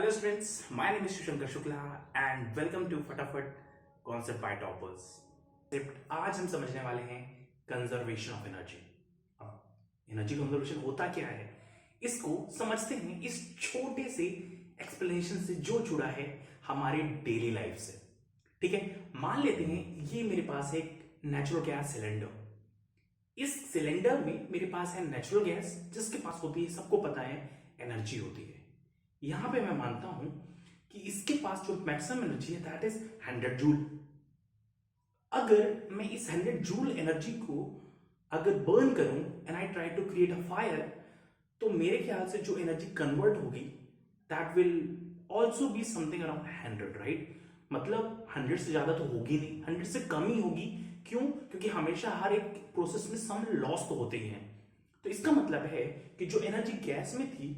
Hello students, my name is Shankar Shukla and welcome to फटाफट concept bye toppers. आज हम समझने वाले हैं conservation of energy. Energy conservation होता क्या है, इसको समझते हैं इस छोटे से एक्सप्लेनेशन से जो जुड़ा है हमारे डेली लाइफ से। ठीक है, मान लेते हैं ये मेरे पास है एक नेचुरल गैस सिलेंडर। इस सिलेंडर में मेरे पास है नेचुरल गैस, जिसके पास होती है, सबको पता है, एनर्जी होती है। यहां पे मैं मानता हूं कि इसके पास जो मैक्सिमम एनर्जी है दैट इज 100 जूल। अगर मैं इस 100 जूल एनर्जी को अगर बर्न करूं and I try to create a fire, तो मेरे ख्याल से जो एनर्जी कन्वर्ट होगी that will also be something around 100, right? मतलब 100 से ज्यादा तो होगी नहीं, 100 से कम ही होगी। क्यों? क्योंकि हमेशा हर एक प्रोसेस में सम लॉस तो होते ही हैं। तो इसका मतलब है कि जो एनर्जी गैस में थी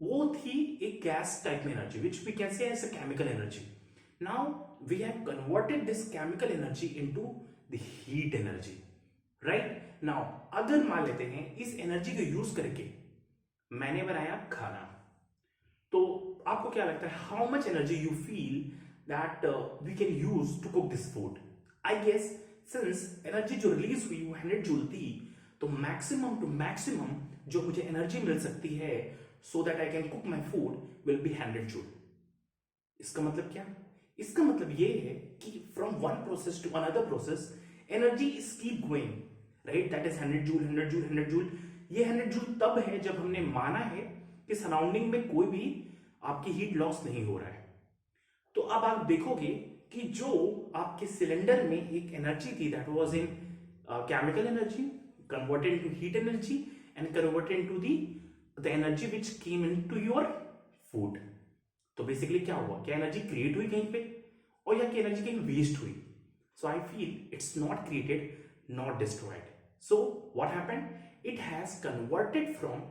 वो थी एक गैस टाइप में energy, which we can say as a chemical energy. Now we have converted this chemical energy into the heat energy, right? Now अगर मान लेते हैं इस एनर्जी को यूज करके मैंने बनाया खाना, तो आपको क्या लगता है how much energy you feel that we can use to cook this food? I guess since energy जो रिलीज हुई वो 100 जूल थी, तो मैक्सिमम टू मैक्सिमम जो मुझे एनर्जी मिल सकती है so that I can cook my food will be 100 joule. इसका मतलब क्या? इसका मतलब ये है कि from one process to another process energy is keep going, right? That is 100 joule, 100 joule, 100 joule. ये 100 joule तब है जब हमने माना है कि सराउंडिंग में कोई भी आपकी हीट लॉस नहीं हो रहा है। तो अब आप देखोगे कि जो आपके सिलेंडर में एक एनर्जी थी that was in chemical energy converted into heat energy and converted into the energy which came into your food. तो बेसिकली क्या हुआ, क्या एनर्जी क्रिएट हुई कहीं पे और या क्या एनर्जी कहीं वेस्ट हुई? So I feel it's not created not destroyed. So what happened, it has converted from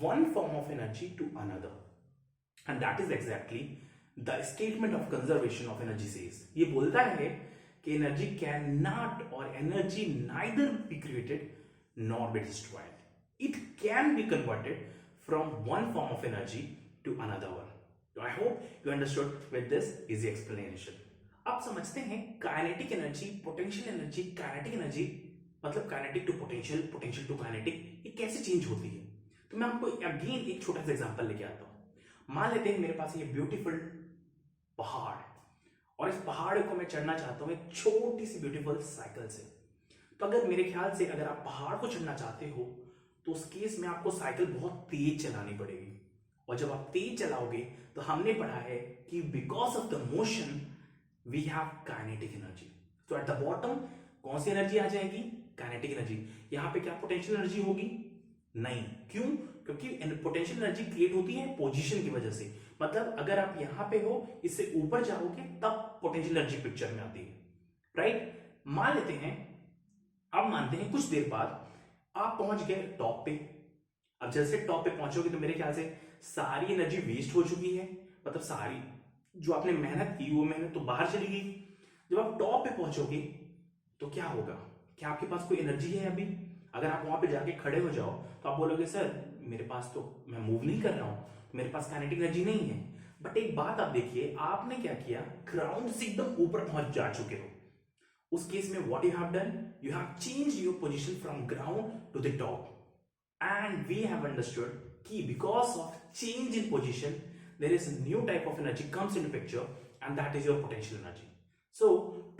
one form of energy to another and that is exactly the statement of conservation of energy says. ये बोलता है कि energy can not और energy neither be created not be destroyed, it can be converted from one form of energy to another one. So I hope you understood with this easy explanation. अब समझते हैं kinetic energy, potential energy, kinetic energy मतलब kinetic to potential, potential to kinetic, ये कैसे change होती है। तो मैं आपको अगेन एक छोटा सा एग्जांपल लेके आता हूं। मान लेते हैं मेरे पास ये ब्यूटीफुल पहाड़, और इस पहाड़ को मैं चढ़ना चाहता हूं एक छोटी सी ब्यूटीफुल साइकिल से। तो अगर मेरे ख्याल से अगर आप पहाड़ को चढ़ना चाहते हो तो उस केस में आपको साइकिल बहुत तेज चलानी पड़ेगी, और जब आप तेज चलाओगे तो हमने पढ़ा है कि because of the motion we have kinetic energy. तो एट द बॉटम कौन सी एनर्जी आ जाएगी? Kinetic energy. यहां पे क्या पोटेंशियल एनर्जी होगी? नहीं। क्यों? क्योंकि पोटेंशियल एनर्जी क्रिएट होती है पोजीशन की वजह से। मतलब अगर आप यहां पे हो, इससे ऊपर जाओगे तब पोटेंशियल एनर्जी पिक्चर में आती है, राइट? मान लेते हैं, अब मानते हैं कुछ देर बाद आप पहुंच गए टॉप पे। अब जैसे टॉप पे पहुंचोगे तो मेरे ख्याल से सारी एनर्जी वेस्ट हो चुकी है, मतलब सारी जो आपने मेहनत की वो मेहनत तो बाहर चली गई। जब आप टॉप पे पहुंचोगे तो क्या होगा? क्या आपके पास कोई एनर्जी है अभी? अगर आप वहां पे जाके खड़े हो जाओ तो आप बोलोगे सर मेरे पास तो, मैं मूव नहीं कर रहा हूं, मेरे पास काइनेटिक एनर्जी नहीं है। बट एक बात आप देखिए, आपने क्या किया, ग्राउंड से एकदम ऊपर पहुंच जा चुके हो। उस केस में what you have done, you have changed your position from ground to the top, and we have understood कि because of change in position there is a new type of energy comes into picture and that is your potential energy. So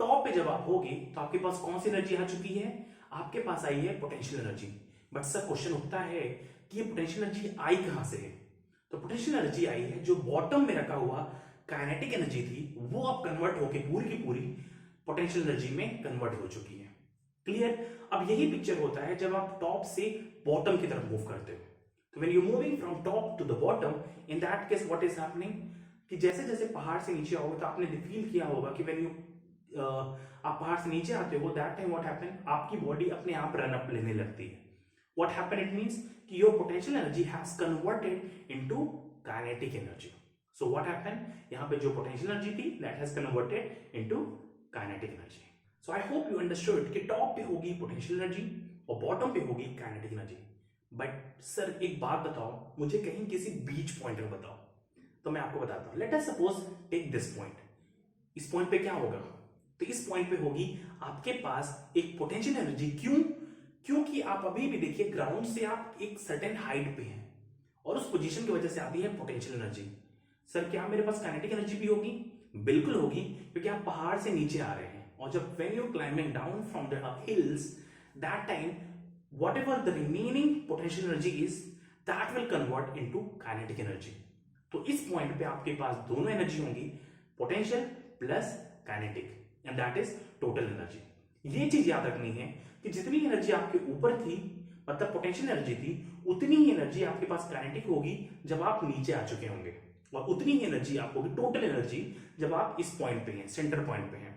top पे जब आप होगे तो आपके पास कौन सी energy आ चुकी है? आपके पास आई है potential energy. But sir question उठता है कि ये पोटेंशियल एनर्जी आई कहां से है? तो पोटेंशियल एनर्जी आई है जो बॉटम में रखा हुआ काइनेटिक एनर्जी थी, वो अब कन्वर्ट होके पूरी की पूरी पोटेंशियल एनर्जी में कन्वर्ट हो चुकी है। क्लियर? अब यही पिक्चर होता है जब आप टॉप से बॉटम की तरफ मूव करते हो। तो when you moving from top to the bottom, in that case what is happening कि जैसे जैसे पहाड़ से नीचे आओगे तो आपने फील किया होगा कि व्हेन यू आप पहाड़ से नीचे आते हो दैट टाइम व्हाट हैपन, आपकी बॉडी अपने आप रन अप लेने लगती है। व्हाट हैपन, इट मींस कि your potential energy has converted into kinetic energy. So what happen, यहां पे जो पोटेंशियल एनर्जी थी that has converted into kinetic energy. So I hope you understood कि टॉप पे होगी पोटेंशियल एनर्जी और bottom पे होगी काइनेटिक एनर्जी। बट सर एक बात बताओ, मुझे कहीं किसी बीच पॉइंट में बताओ। तो मैं आपको बताता हूं। Let us suppose take this point. इस पॉइंट पे क्या होगा? तो इस पॉइंट पे होगी आपके पास एक पोटेंशियल एनर्जी। क्यों? क्योंकि आप अभी भी देखिए ग्राउंड से आप एक सर्टेन हाइट पे हैं और उस पोजीशन की वजह से आती है पोटेंशियल एनर्जी। सर क्या मेरे पास काइनेटिक एनर्जी भी होगी? बिल्कुल होगी, क्योंकि आप पहाड़ से नीचे आ रहे हैं और जब when you climbing down from the hills, that time whatever the remaining potential energy is, that will convert into kinetic energy। तो इस पॉइंट पे आपके पास दोनों एनर्जी होंगी, potential plus kinetic, and that is total energy. ये चीज याद रखनी है कि जितनी एनर्जी आपके ऊपर थी, मतलब पोटेंशियल एनर्जी थी, उतनी ही एनर्जी आपके पास काइनेटिक होगी जब आप नीचे आ चुके होंगे, और उतनी ही एनर्जी आपको होगी टोटल एनर्जी जब आप इस पॉइंट पे हैं, सेंटर पॉइंट पे हैं।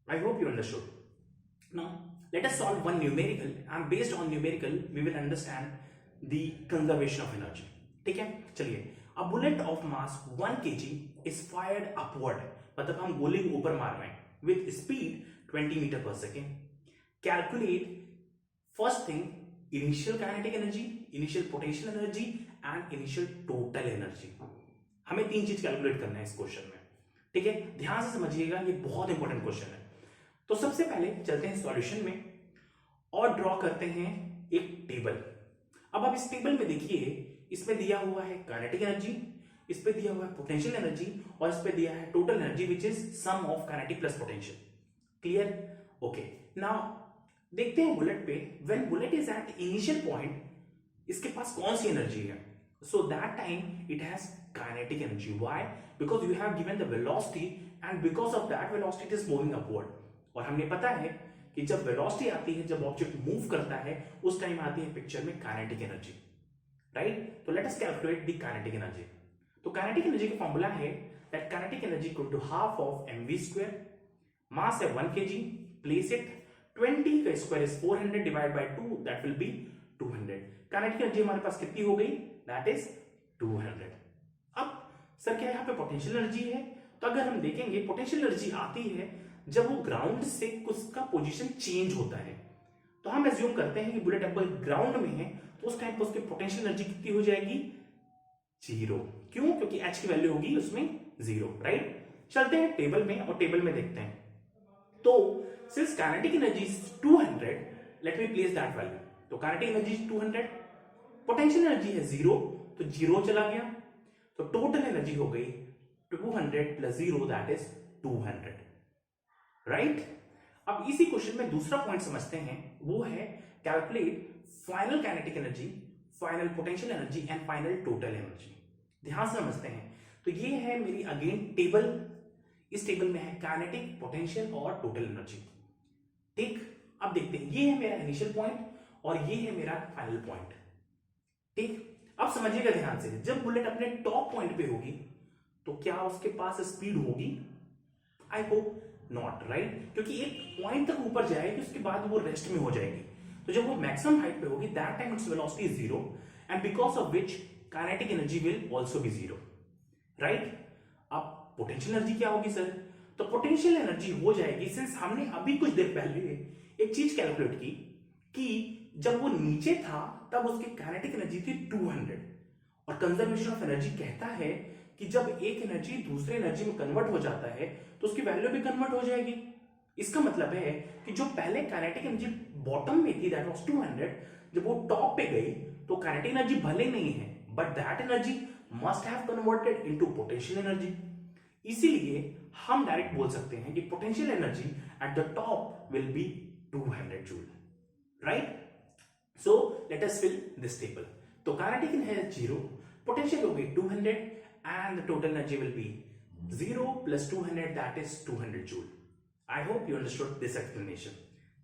I hope you understood. Now let us solve one numerical, and based on numerical we will understand the conservation of energy। ठीक है, चलिए। a bullet of mass 1 kg is fired upward, मतलब हम गोली ऊपर मार रहे हैं with speed 20 मीटर पर second. Calculate first thing initial kinetic energy, initial potential energy and initial total energy. हमें तीन चीज कैलकुलेट करना है इस क्वेश्चन में, ठीक है? ध्यान से समझिएगा, ये बहुत इंपॉर्टेंट क्वेश्चन है। तो सबसे पहले चलते हैं सॉल्यूशन में और ड्रॉ करते हैं एक टेबल। अब आप इस टेबल में देखिए, इसमें दिया हुआ है काइनेटिक एनर्जी, इस पे दिया हुआ है पोटेंशियल एनर्जी, और इस पे दिया है total energy which is sum of kinetic plus potential. Clear? Okay, now देखते हैं बुलेट पे। When bullet is at initial point, इसके पास कौन सी एनर्जी है? So that time it has kinetic energy. Why? Because you have given the velocity, and because of that velocity it is moving upward. और हमने पता है कि जब वेलोसिटी आती है, जब ऑब्जेक्ट मूव करता है, उस टाइम आती है पिक्चर में काइनेटिक एनर्जी, राइट? तो let us calculate the kinetic energy. तो काइनेटिक एनर्जी का फॉर्मूला है that kinetic energy equal to half of mv square, mass है 1 kg, प्लेस इट, 20 का square is 400 divide by 2, that will be 200। Kinetic energy हमारे पास कितनी हो गई? That is 200। अब सर क्या यहाँ पे पोटेंशियल एनर्जी है? तो अगर हम देखेंगे, पोटेंशियल एनर्जी आती है जब वो ग्राउंड से उसका पोजीशन चेंज होता है। तो हम एज्यूम करते हैं कि बुलेट अब ग्राउंड में है, तो उस टाइम पर उसकी पोटेंशियल एनर्जी कितनी हो जाएगी? 0। क्यों? क्योंकि h की वैल्यू होगी उसमें 0, राइट? चलते हैं टेबल में और टेबल में देखते हैं। तो since kinetic energy is 200, let me place that value. तो kinetic energy is 200, potential energy है 0, तो 0 चला गया, तो टोटल एनर्जी हो गई 200 प्लस 0, दैट इज 200, राइट? अब इसी क्वेश्चन में दूसरा पॉइंट समझते हैं, वो है calculate final kinetic energy, final potential energy and final total energy. ध्यान से समझते हैं। तो ये है मेरी अगेन टेबल। इस टेबल में है काइनेटिक, पोटेंशियल और टोटल एनर्जी। ठीक, अब देखते हैं, ये है मेरा इनिशियल पॉइंट और ये है मेरा फाइनल पॉइंट। ठीक, अब समझिएगा ध्यान से, जब बुलेट अपने टॉप पॉइंट पे होगी तो क्या उसके पास स्पीड होगी? I hope not, right? क्योंकि एक पॉइंट तक ऊपर जाएगी, उसके बाद वो रेस्ट में हो जाएगी। तो जब वो मैक्सिमम हाइट पे होगी, that time its velocity is 0, and because of which kinetic energy will also be 0, right? अब पोटेंशियल एनर्जी क्या होगी सर? तो पोटेंशियल एनर्जी हो जाएगी, सिंस हमने अभी कुछ देर पहले एक चीज कैलकुलेट की कि जब वो नीचे था तब उसकी काइनेटिक एनर्जी थी 200, और कंजर्वेशन ऑफ एनर्जी कहता है कि जब एक एनर्जी दूसरे एनर्जी में कन्वर्ट हो जाता है तो उसकी वैल्यू भी कन्वर्ट हो जाएगी। इसका मतलब है कि जो पहले काइनेटिक एनर्जी बॉटम में थी, दैट वाज 200, जब वो टॉप पे गई तो काइनेटिक एनर्जी भले नहीं है, but that energy must have converted into potential energy. इसीलिए हम डायरेक्ट बोल सकते हैं कि potential energy at the top will be 200 joule, right? So let us fill this table. तो काइनेटिक एनर्जी 0, पोटेंशियल हो गई 200, and the total energy will be 0 plus 200, that is 200 joule। I hope you understood this explanation।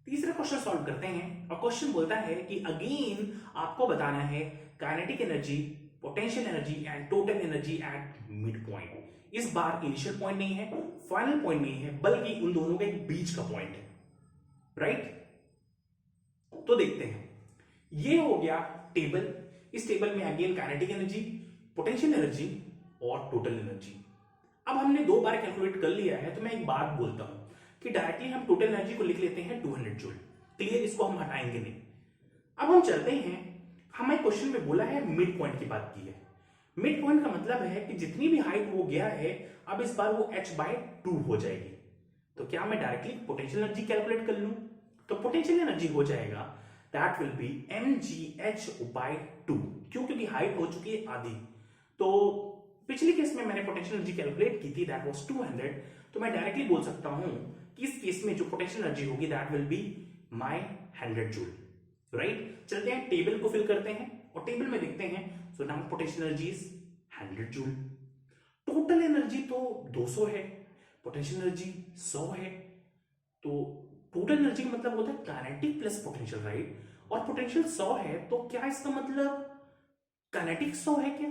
तीसरा question solve करते हैं, और question बोलता है कि अगेन आपको बताना है kinetic energy, potential energy and total energy at mid point. इस बार इनिशियल पॉइंट नहीं है, फाइनल पॉइंट नहीं है, बल्कि उन दोनों के बीच का पॉइंट है, राइट? तो देखते हैं, ये हो गया टेबल। इस टेबल में again kinetic energy, potential energy और टोटल एनर्जी। अब हमने 2 बार कैलकुलेट कर लिया है, तो मैं एक बात बोलता हूं कि डायरेक्टली हम टोटल एनर्जी को लिख लेते हैं 200 जूल। क्लियर? इसको हम हटाएंगे नहीं। अब हम चलते हैं, हमें क्वेश्चन में बोला है मिड पॉइंट की बात की है। मिड पॉइंट का मतलब है कि जितनी भी हाइट वो गया है अब इस बार वो h/2 हो जाएगी। तो क्या मैं डायरेक्टली पोटेंशियल एनर्जी कैलकुलेट कर लूं? तो पोटेंशियल एनर्जी हो जाएगा दैट विल बी mgh/2। क्यों? क्योंकि हाइट हो चुकी है आधी। तो पिछले केस में मैंने पोटेंशियल एनर्जी कैलकुलेट की थी, दैट वाज 200। तो मैं डायरेक्टली बोल सकता हूं कि इस केस में जो पोटेंशियल एनर्जी होगी that will be my 100 joule. Right, चलते हैं टेबल को फिल करते हैं और टेबल में देखते हैं। So now potential energy is 100 joule. Total energy तो 200 है, पोटेंशियल एनर्जी 100 है। तो टोटल एनर्जी का मतलब होता है काइनेटिक प्लस पोटेंशियल, राइट? और पोटेंशियल 100 है, तो क्या इसका मतलब काइनेटिक 100 है क्या?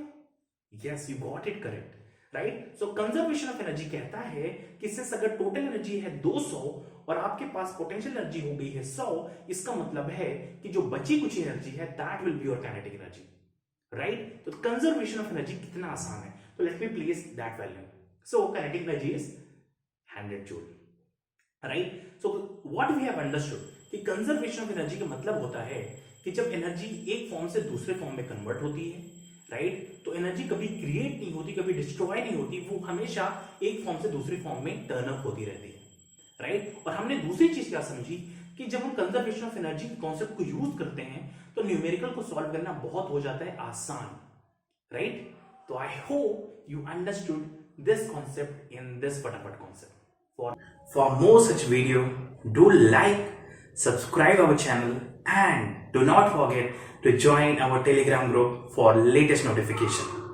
Yes, you got it correct, right? So conservation of energy कहता है कि सिंस अगर टोटल एनर्जी है 200 और आपके पास पोटेंशियल एनर्जी हो गई है 100, इसका मतलब है कि जो बची कुछ एनर्जी है that will be your kinetic energy, right? तो कंजर्वेशन ऑफ एनर्जी कितना आसान है। तो let me place that value. So kinetic energy is 100 joule, right? So what we have understood कि कंजर्वेशन ऑफ एनर्जी का मतलब होता है कि जब एनर्जी एक फॉर्म से दूसरे फॉर्म में कन्वर्ट होती है, राइट, तो एनर्जी कभी क्रिएट नहीं होती, कभी डिस्ट्रॉय नहीं होती, वो हमेशा एक फॉर्म से दूसरी फॉर्म में टर्न अप होती रहती है, राइट? और हमने दूसरी चीज क्या समझी कि जब हम कंजर्वेशन ऑफ एनर्जी कॉन्सेप्ट को यूज करते हैं तो न्यूमेरिकल को सॉल्व करना बहुत हो जाता है आसान, राइट? तो I hope you understood this concept in this फटाफट concept. For more such video, do like, subscribe our channel and do not forget to join our Telegram group for latest notification.